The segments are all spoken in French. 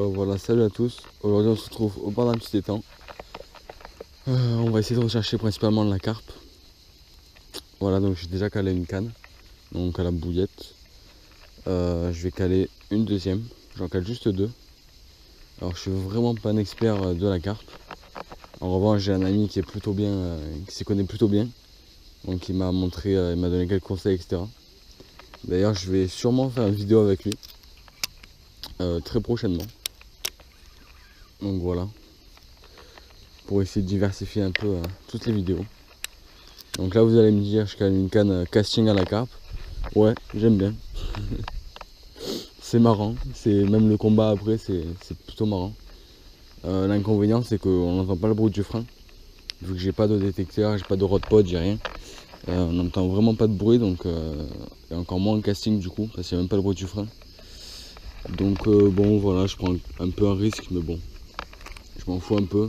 Bon voilà, salut à tous. Aujourd'hui on se retrouve au bord d'un petit étang. On va essayer de rechercher principalement de la carpe. Voilà, donc j'ai déjà calé une canne, donc à la bouillette. Je vais caler une deuxième, j'en cale juste deux. Alors je suis vraiment pas un expert de la carpe. En revanche j'ai un ami qui est plutôt bien, qui s'y connaît plutôt bien. Donc il m'a montré, il m'a donné quelques conseils, etc. D'ailleurs je vais sûrement faire une vidéo avec lui très prochainement. Donc voilà, pour essayer de diversifier un peu toutes les vidéos. Donc là vous allez me dire, je cale une canne casting à la carpe. Ouais, j'aime bien. C'est marrant, c'est même le combat après, c'est plutôt marrant. L'inconvénient c'est qu'on n'entend pas le bruit du frein. Vu que j'ai pas de détecteur, j'ai pas de rod pod, j'ai rien. On n'entend vraiment pas de bruit, donc et encore moins le casting du coup, parce qu'il n'y a même pas le bruit du frein. Donc bon voilà, je prends un peu un risque, mais bon, je m'en fous un peu.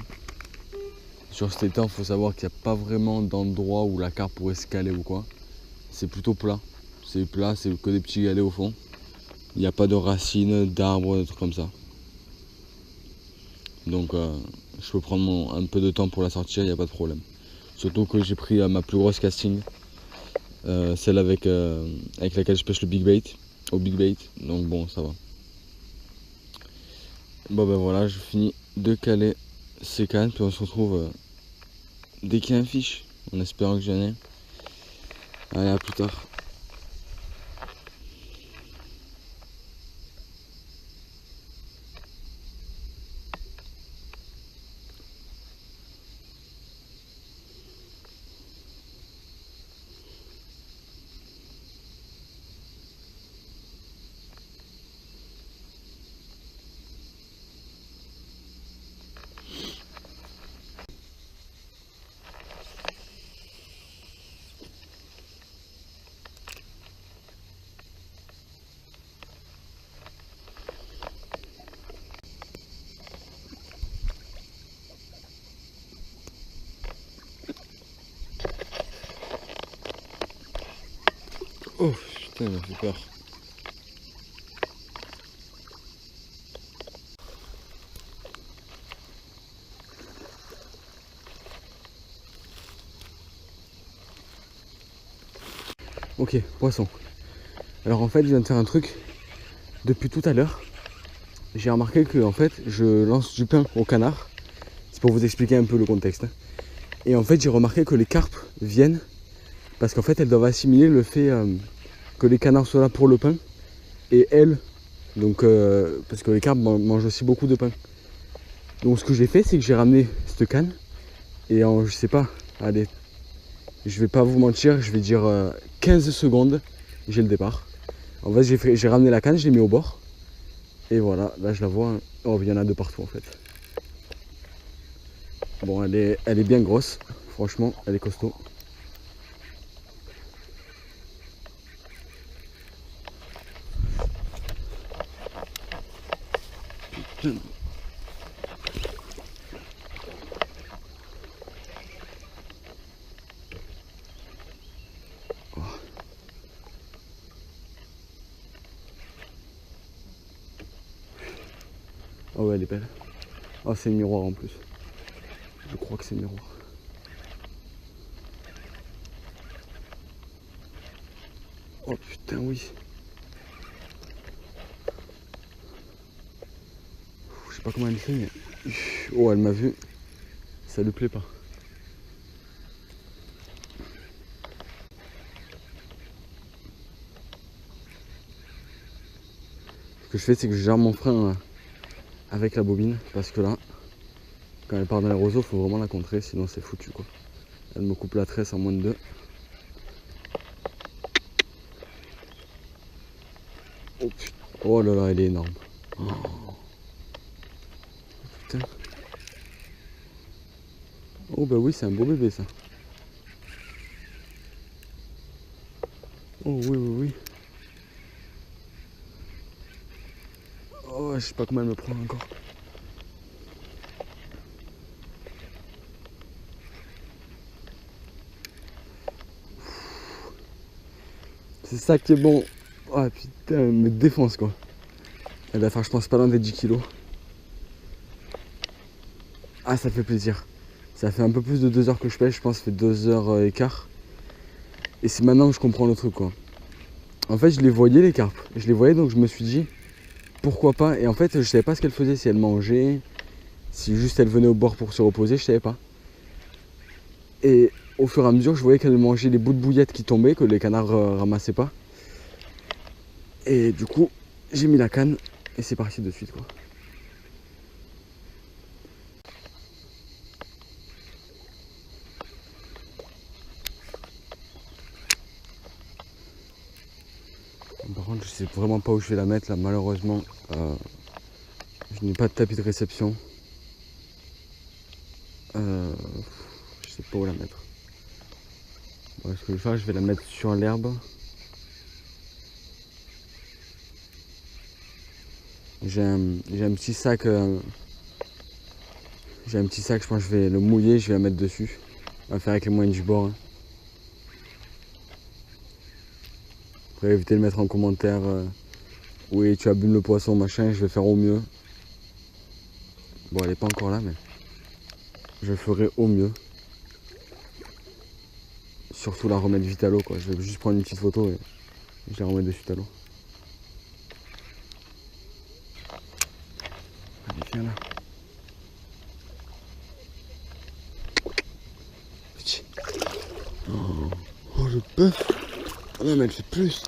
Sur cet étang, il faut savoir qu'il n'y a pas vraiment d'endroit où la carpe pourrait se caler ou quoi. C'est plutôt plat. C'est plat, c'est que des petits galets au fond. Il n'y a pas de racines, d'arbres, des trucs comme ça. Donc je peux prendre un peu de temps pour la sortir, il n'y a pas de problème. Surtout que j'ai pris ma plus grosse casting. Celle avec laquelle je pêche le big bait. Au big bait. Donc bon, ça va. Bon ben voilà, je finis de caler ces cannes. Puis on se retrouve dès qu'il y a un fiche. En espérant que j'en ai. Allez, à plus tard. Oh putain, il m'a fait peur. Ok, poisson. Alors en fait, je viens de faire un truc depuis tout à l'heure. J'ai remarqué que en fait, je lance du pain au canard. C'est pour vous expliquer un peu le contexte. Et en fait, j'ai remarqué que les carpes viennent parce qu'en fait, elles doivent assimiler le fait que les canards soient là pour le pain et elles, donc parce que les carpes mangent aussi beaucoup de pain. Donc ce que j'ai fait, c'est que j'ai ramené cette canne et en, je sais pas, allez, je vais pas vous mentir, je vais dire 15 secondes, j'ai le départ. En fait, j'ai ramené la canne, je l'ai mis au bord. Et voilà, là je la vois. Oh, il y en a de partout en fait. Bon, elle est bien grosse. Franchement, elle est costaud. Putain. Oh. Oh ouais, elle est belle. Oh, c'est le miroir en plus. Je crois que c'est le miroir. Oh putain, oui. Je sais pas comment elle fait, mais... Oh, elle m'a vu. Ça lui plaît pas. Ce que je fais, c'est que je gère mon frein avec la bobine. Parce que là, quand elle part dans les roseaux, il faut vraiment la contrer, sinon c'est foutu quoi. Elle me coupe la tresse en moins de 2. Oh putain. Oh là là, elle est énorme. Oh. Putain. Oh bah oui, c'est un beau bébé ça. Oh oui, oui, oui. Oh, je sais pas comment elle me prend encore. C'est ça qui est bon. Oh putain, elle me défonce quoi. Elle va faire, je pense, pas loin des 10 kilos. Ah, ça fait plaisir. Ça fait un peu plus de 2 heures que je pêche, je pense que ça fait 2h15. Et c'est maintenant que je comprends le truc, quoi. En fait, je les voyais, les carpes. Je les voyais, donc je me suis dit, pourquoi pas. Et en fait, je savais pas ce qu'elles faisaient, si elles mangeaient, si juste elles venaient au bord pour se reposer, je savais pas. Et au fur et à mesure, je voyais qu'elles mangeaient les bouts de bouillettes qui tombaient, que les canards ramassaient pas. Et du coup, j'ai mis la canne et c'est parti de suite, quoi. Par contre, je sais vraiment pas où je vais la mettre là, malheureusement. Je n'ai pas de tapis de réception. Je sais pas où la mettre. Bon, ce que je vais faire, je vais la mettre sur l'herbe. J'ai un petit sac. J'ai un petit sac, je pense que je vais le mouiller, je vais la mettre dessus. On va faire avec les moyens du bord. Hein. Après, évitez de mettre en commentaire oui, tu abîmes le poisson, machin, je vais faire au mieux. Bon, elle est pas encore là, mais je ferai au mieux. Surtout la remettre vite à l'eau, quoi. Je vais juste prendre une petite photo et je la remets de suite à l'eau. Allez, viens là. Petit. Oh, le bœuf. Ah non, mais elle fait plus.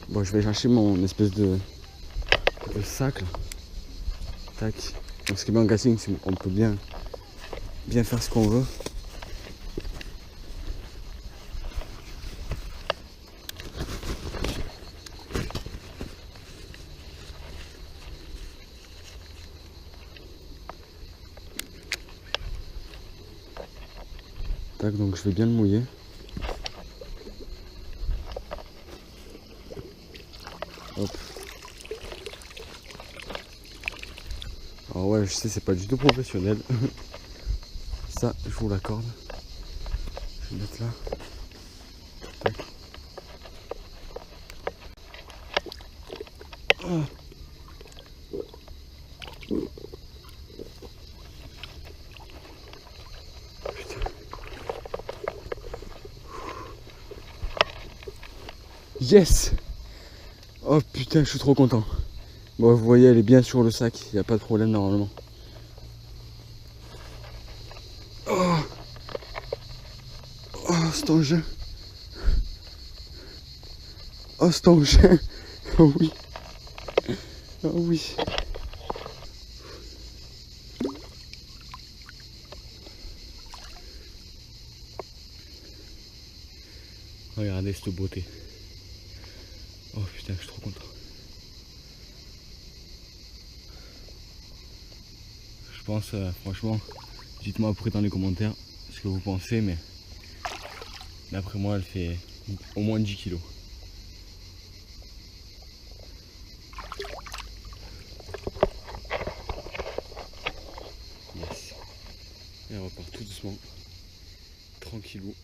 Bon, je vais chercher mon espèce de sac là. Tac. Donc, ce qui est bien en casting, c'est qu'on peut bien faire ce qu'on veut. Tac, donc je vais bien le mouiller. Hop. Alors ouais, je sais, c'est pas du tout professionnel. Ça, je vous l'accorde. Je vais mettre là. Tac. Ah. Yes! Oh putain, je suis trop content. Bon, vous voyez, elle est bien sur le sac, il n'y a pas de problème normalement. Oh, oh cet engin. Oh cet engin. Oh oui. Oh oui. Regardez cette beauté. Oh putain, je suis trop content. Je pense, franchement, dites-moi après dans les commentaires ce que vous pensez, mais d'après moi, elle fait au moins 10 kilos. Yes. Et on repart tout doucement, tranquillou.